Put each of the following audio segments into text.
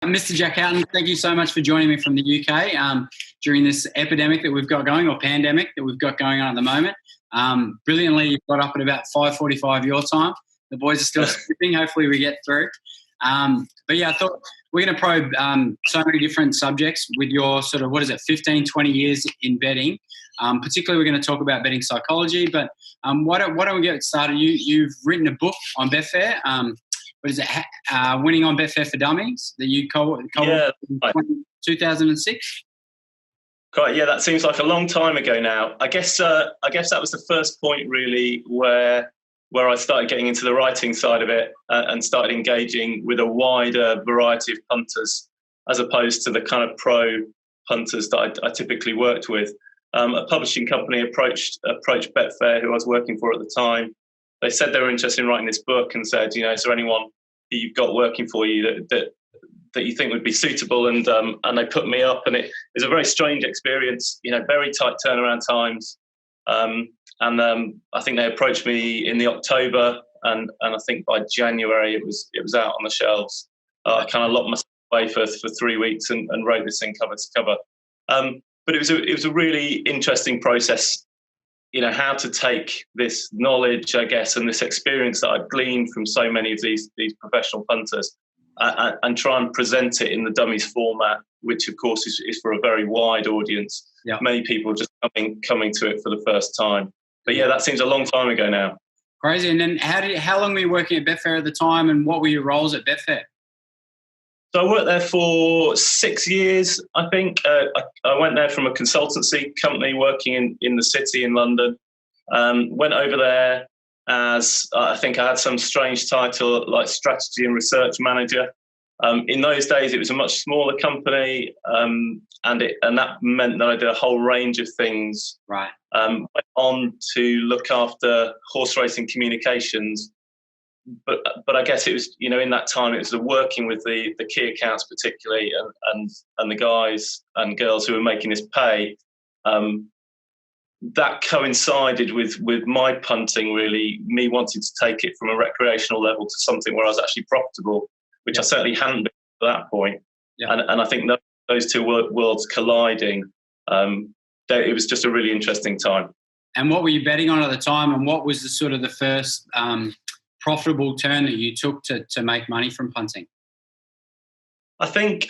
Mr. Jack Houghton, thank you so much for joining me from the UK during this epidemic that we've got going, or pandemic that we've got going on at the moment. Brilliantly, you got up at about 5:45 your time. The boys are still sleeping. Hopefully we get through. But yeah, I thought we're going to probe so many different subjects with your sort of, 15, 20 years in betting. Particularly, we're going to talk about betting psychology. But why don't we get started? You've written a book on Betfair. What is it? Winning on Betfair For Dummies that you co-authored in 2006? Quite, yeah, that seems like a long time ago now. I guess that was the first point really where I started getting into the writing side of it and started engaging with a wider variety of punters as opposed to the kind of pro punters that I typically worked with. A publishing company approached Betfair, who I was working for at the time. They said they were interested in writing this book and said, is there anyone that you've got working for you that you think would be suitable? And they put me up, and it was a very strange experience. Very tight turnaround times. I think they approached me in the October, and I think by January it was out on the shelves. I kind of locked myself away for 3 weeks and wrote this thing cover to cover. But it was a really interesting process. How to take this knowledge, I guess, and this experience that I've gleaned from so many of these professional punters, and try and present it in the dummies format, which of course is for a very wide audience. Yeah. Many people just coming to it for the first time. But yeah, that seems a long time ago now. Crazy. And then how long were you working at Betfair at the time, and what were your roles at Betfair? So I worked there for 6 years, I think. I went there from a consultancy company working in the city in London. Went over there as, I think I had some strange title like strategy and research manager. In those days, it was a much smaller company, and that meant that I did a whole range of things. Right. Went on to look after horse racing communications. But I guess it was, in that time, it was the working with the key accounts particularly, and the guys and girls who were making us pay. That coincided with my punting, really, me wanting to take it from a recreational level to something where I was actually profitable, which I certainly hadn't been at that point. Yeah. And I think those two worlds colliding, it was just a really interesting time. And what were you betting on at the time, and what was the first profitable turn that you took to make money from punting? I think,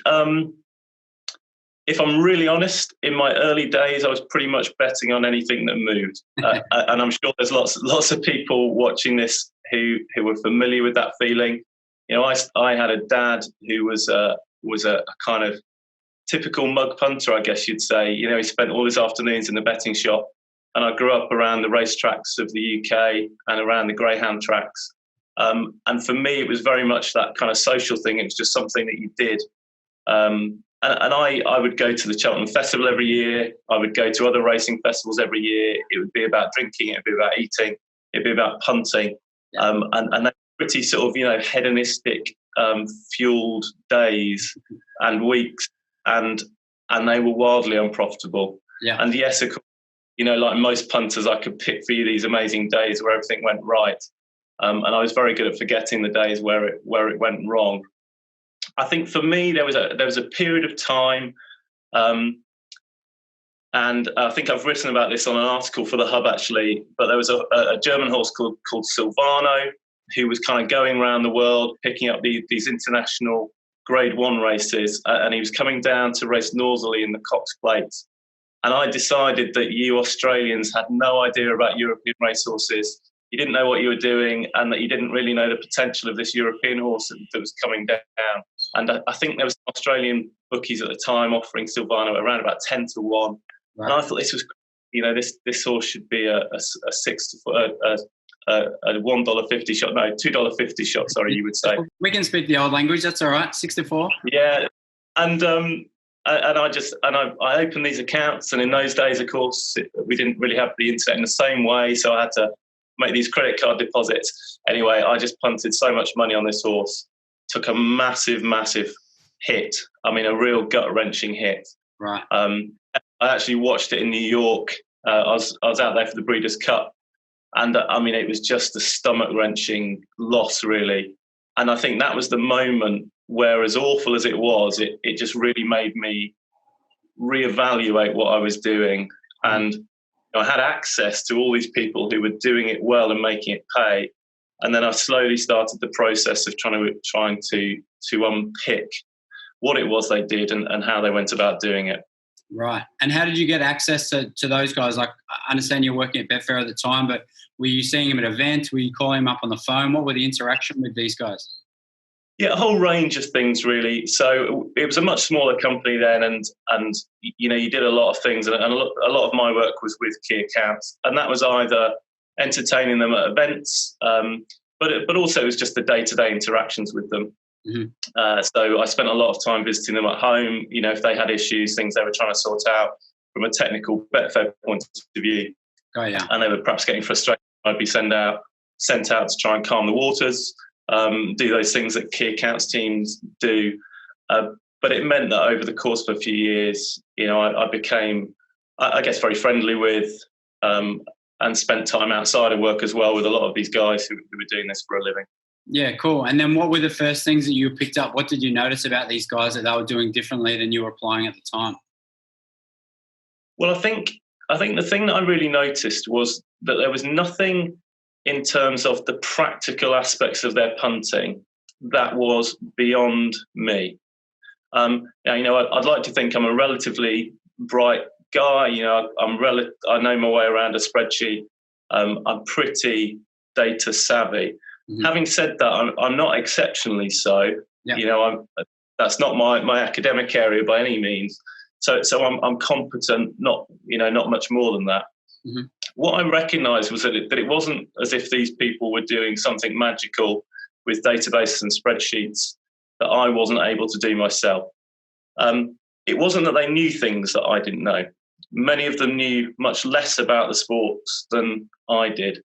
if I'm really honest, in my early days, I was pretty much betting on anything that moved. And I'm sure there's lots of people watching this who were familiar with that feeling. I had a dad who was a kind of typical mug punter, I guess you'd say. He spent all his afternoons in the betting shop, and I grew up around the racetracks of the UK and around the greyhound tracks. And for me, it was very much that kind of social thing. It was just something that you did. And I would go to the Cheltenham Festival every year. I would go to other racing festivals every year. It would be about drinking. It would be about eating. It would be about punting. Yeah. And they were pretty sort of, hedonistic, fueled days and weeks. And they were wildly unprofitable. Yeah. And yes, of course, like most punters, I could pick for you these amazing days where everything went right. And I was very good at forgetting the days where it went wrong. I think for me there was a period of time, and I think I've written about this on an article for the Hub actually. But there was a German horse called Silvano, who was kind of going around the world picking up these international Grade 1 races, and he was coming down to race Northerly in the Cox Plate. And I decided that you Australians had no idea about European racehorses. You didn't know what you were doing, and that you didn't really know the potential of this European horse that was coming down. And I think there was Australian bookies at the time offering Silvano around about 10 to 1. Right. And I thought this was, this horse should be a $1.50 shot. No, $2.50 shot. Sorry, you would say. We can speak the old language. That's all right. 6 to 4. Yeah, and I opened these accounts, and in those days, of course, we didn't really have the internet in the same way, so I had to make these credit card deposits. Anyway, I just punted so much money on this horse, took a massive hit. I mean, a real gut-wrenching hit. Right. I actually watched it in New York. I was out there for the Breeders' Cup, and it was just a stomach-wrenching loss, really. And I think that was the moment where, as awful as it was, it just really made me reevaluate what I was doing. And I had access to all these people who were doing it well and making it pay. And then I slowly started the process of trying to unpick what it was they did and how they went about doing it. Right. And how did you get access to those guys? Like, I understand you're working at Betfair at the time, but were you seeing them at events? Were you calling them up on the phone? What were the interaction with these guys? Yeah, a whole range of things, really. So it was a much smaller company then, and you did a lot of things, and a lot of my work was with key accounts, and that was either entertaining them at events, but also it was just the day-to-day interactions with them. Mm-hmm. So I spent a lot of time visiting them at home. If they had issues, things they were trying to sort out from a technical Betfair point of view, and they were perhaps getting frustrated, I'd be sent out to try and calm the waters. Do those things that key accounts teams do. But it meant that over the course of a few years, I became, I guess, very friendly with and spent time outside of work as well with a lot of these guys who were doing this for a living. Yeah, cool. And then what were the first things that you picked up? What did you notice about these guys that they were doing differently than you were applying at the time? Well, I think the thing that I really noticed was that there was nothing in terms of the practical aspects of their punting that was beyond me. I'd like to think I'm a relatively bright guy. I know my way around a spreadsheet. I'm pretty data savvy. Mm-hmm. Having said that, I'm not exceptionally so. Yeah. That's not my academic area by any means. So I'm competent, not much more than that. Mm-hmm. What I recognised was that it wasn't as if these people were doing something magical with databases and spreadsheets that I wasn't able to do myself. It wasn't that they knew things that I didn't know. Many of them knew much less about the sports than I did.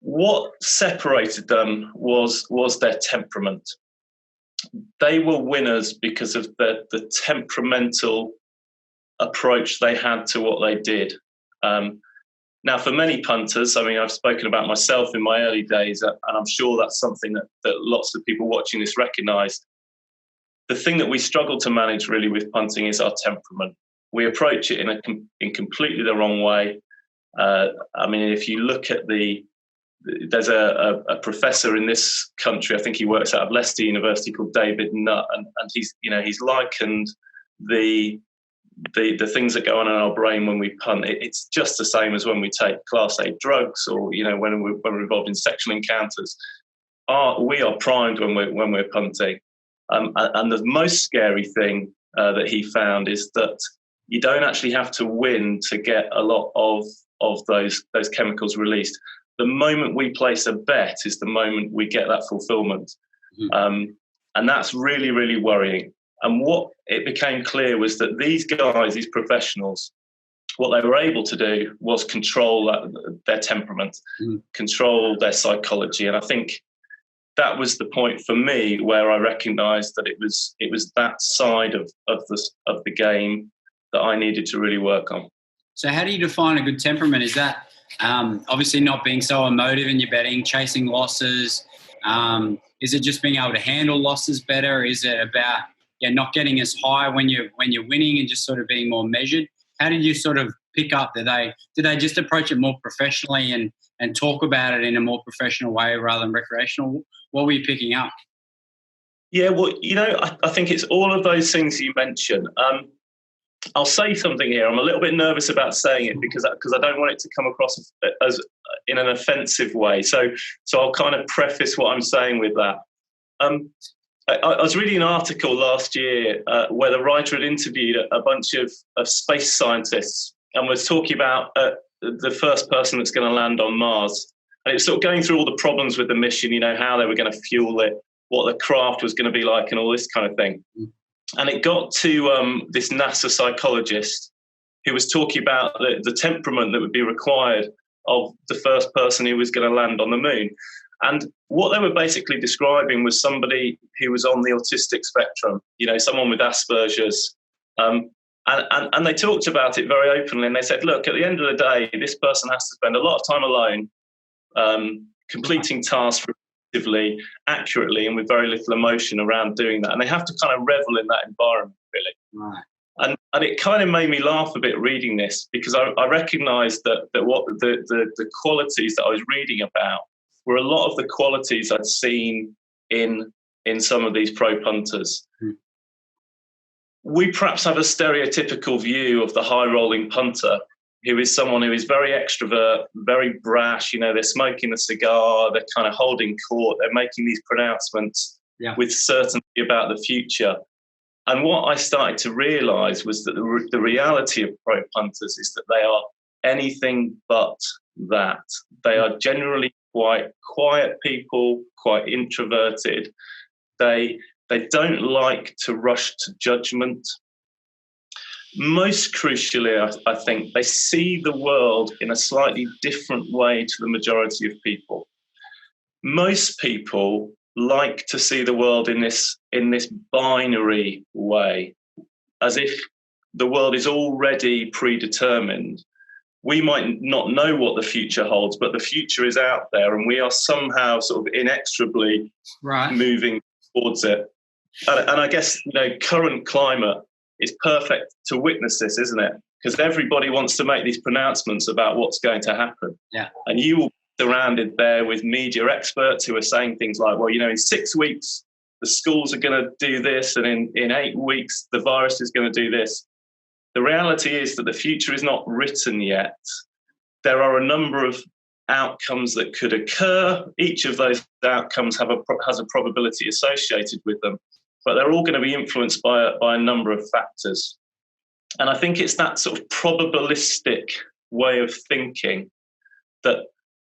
What separated them was their temperament. They were winners because of the temperamental approach they had to what they did. Now, for many punters, I've spoken about myself in my early days, and I'm sure that's something that lots of people watching this recognise. The thing that we struggle to manage really with punting is our temperament. We approach it in completely the wrong way. If you look at there's a professor in this country, I think he works out of Leicester University, called David Nutt, and he's likened the things that go on in our brain when we punt. It's just the same as when we take Class A drugs, or when we're involved in sexual encounters. We are primed when we're punting, and the most scary thing that he found is that you don't actually have to win to get a lot of those chemicals released. The moment we place a bet is the moment we get that fulfillment. Mm-hmm. And that's really, really worrying. And what it became clear was that these guys, these professionals, what they were able to do was control their temperament, control their psychology. And I think that was the point for me where I recognised that it was that side of the game that I needed to really work on. So how do you define a good temperament? Is that obviously not being so emotive in your betting, chasing losses? Is it just being able to handle losses better? Is it about not getting as high when you're winning and just sort of being more measured? How did you sort of pick up? Did they just approach it more professionally and talk about it in a more professional way rather than recreational? What were you picking up? Yeah, well, I think it's all of those things you mentioned. I'll say something here. I'm a little bit nervous about saying it because I don't want it to come across as in an offensive way. So I'll kind of preface what I'm saying with that. I was reading an article last year where the writer had interviewed a bunch of space scientists and was talking about the first person that's going to land on Mars. And it was sort of going through all the problems with the mission, how they were going to fuel it, what the craft was going to be like, and all this kind of thing. And it got to this NASA psychologist who was talking about the temperament that would be required of the first person who was going to land on the moon. And what they were basically describing was somebody who was on the autistic spectrum, someone with Asperger's. And they talked about it very openly. And they said, look, at the end of the day, this person has to spend a lot of time alone, completing tasks, intuitively, accurately, and with very little emotion around doing that. And they have to kind of revel in that environment, really. Right. And it kind of made me laugh a bit reading this, because I recognised that what the qualities that I was reading about were a lot of the qualities I'd seen in some of these pro punters. We perhaps have a stereotypical view of the high rolling punter, who is someone who is very extrovert, very brash. They're smoking a cigar, they're kind of holding court, they're making these pronouncements with certainty about the future. And what I started to realise was that the reality of pro punters is that they are anything but that. They are generally quite quiet people, quite introverted. They don't like to rush to judgment. Most crucially, I think they see the world in a slightly different way to the majority of people. Most people like to see the world in this binary way, as if the world is already predetermined. We might not know what the future holds, but the future is out there, and we are somehow sort of inexorably moving towards it. And I guess, current climate is perfect to witness this, isn't it? Because everybody wants to make these pronouncements about what's going to happen. Yeah. And you will be surrounded there with media experts who are saying things like, well, in 6 weeks, the schools are going to do this, and in 8 weeks, the virus is going to do this. The reality is that the future is not written yet. There are a number of outcomes that could occur. Each of those outcomes has a probability associated with them, but they're all going to be influenced by a number of factors. And I think it's that sort of probabilistic way of thinking that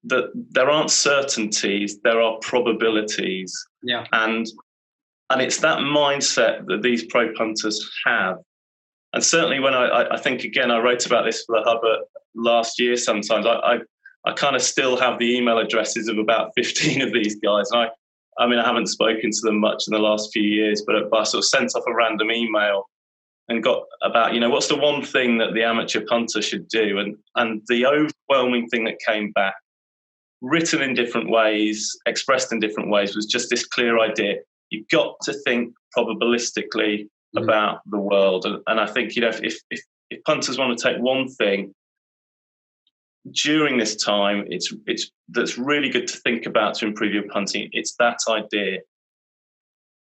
there aren't certainties, there are probabilities. Yeah. And it's that mindset that these pro punters have. And certainly when I think, again, I wrote about this for the Hub last year sometimes, I kind of still have the email addresses of about 15 of these guys. And I haven't spoken to them much in the last few years, but I sort of sent off a random email and got about, what's the one thing that the amateur punter should do? And the overwhelming thing that came back, written in different ways, expressed in different ways, was just this clear idea. You've got to think probabilistically about the world. And I think, if punters want to take one thing during this time, it's that's really good to think about to improve your punting. It's that idea.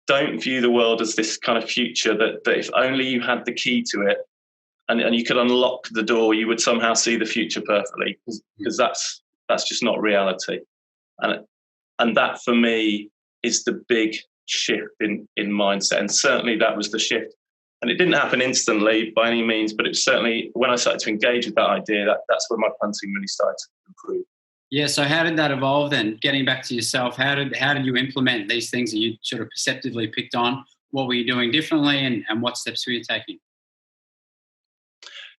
Don't view the world as this kind of future that if only you had the key to it and you could unlock the door, you would somehow see the future perfectly, because that's just not reality. And that for me is the big shift in mindset. And certainly that was the shift. And it didn't happen instantly by any means, but it was certainly when I started to engage with that idea, that's when my punting really started to improve. Yeah. So how did that evolve then? Getting back to yourself, how did you implement these things that you sort of perceptively picked on? What were you doing differently, and what steps were you taking?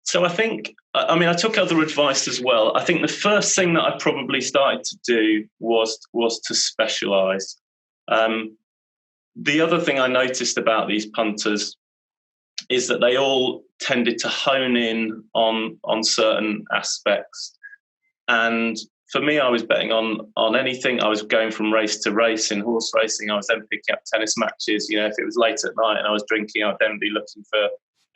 So I think, I took other advice as well. I think the first thing that I probably started to do was to specialise. The other thing I noticed about these punters is that they all tended to hone in on certain aspects. And for me, I was betting on anything. I was going from race to race in horse racing. I was then picking up tennis matches. If it was late at night and I was drinking, I'd then be looking for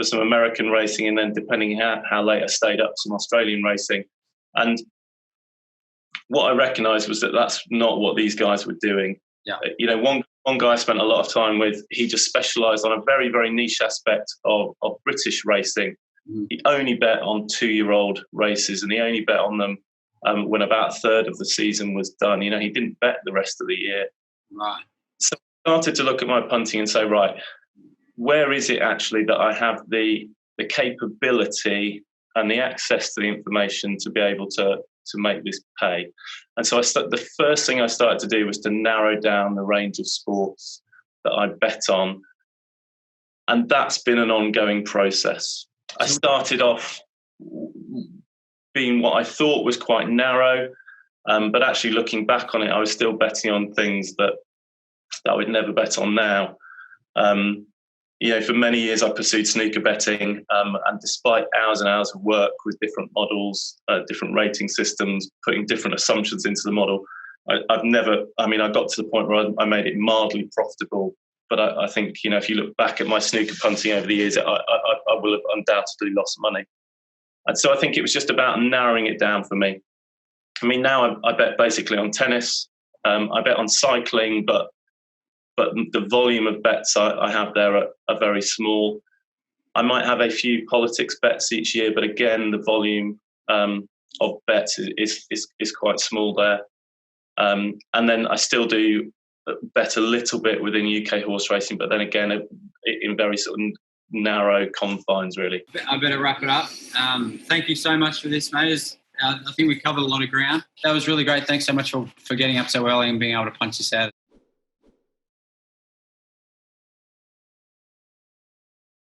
some American racing, and then depending how late I stayed up, some Australian racing. And what I recognised was that that's not what these guys were doing. Yeah. One guy I spent a lot of time with, he just specialised on a very, very niche aspect of British racing. He only bet on 2-year-old races, and he only bet on them when about a third of the season was done. He didn't bet the rest of the year. Right. So I started to look at my punting and say, right, where is it actually that I have the capability and the access to the information to be able to make this pay? And so the first thing I started to do was to narrow down the range of sports that I bet on. And that's been an ongoing process. I started off being what I thought was quite narrow, but actually looking back on it, I was still betting on things that I would never bet on now. For many years I pursued snooker betting, and despite hours and hours of work with different models, different rating systems, putting different assumptions into the model, I've never. I mean, I got to the point where I made it mildly profitable. But I think, you know, if you look back at my snooker punting over the years, I will have undoubtedly lost money. And so I think it was just about narrowing it down for me. I mean, now I bet basically on tennis. I bet on cycling, but the volume of bets I have there are very small. I might have a few politics bets each year, but again, the volume of bets is quite small there. And then I still do bet a little bit within UK horse racing, but then again, in very sort of narrow confines, really. I better wrap it up. Thank you so much for this, mate. I think we covered a lot of ground. That was really great. Thanks so much for getting up so early and being able to punch us out.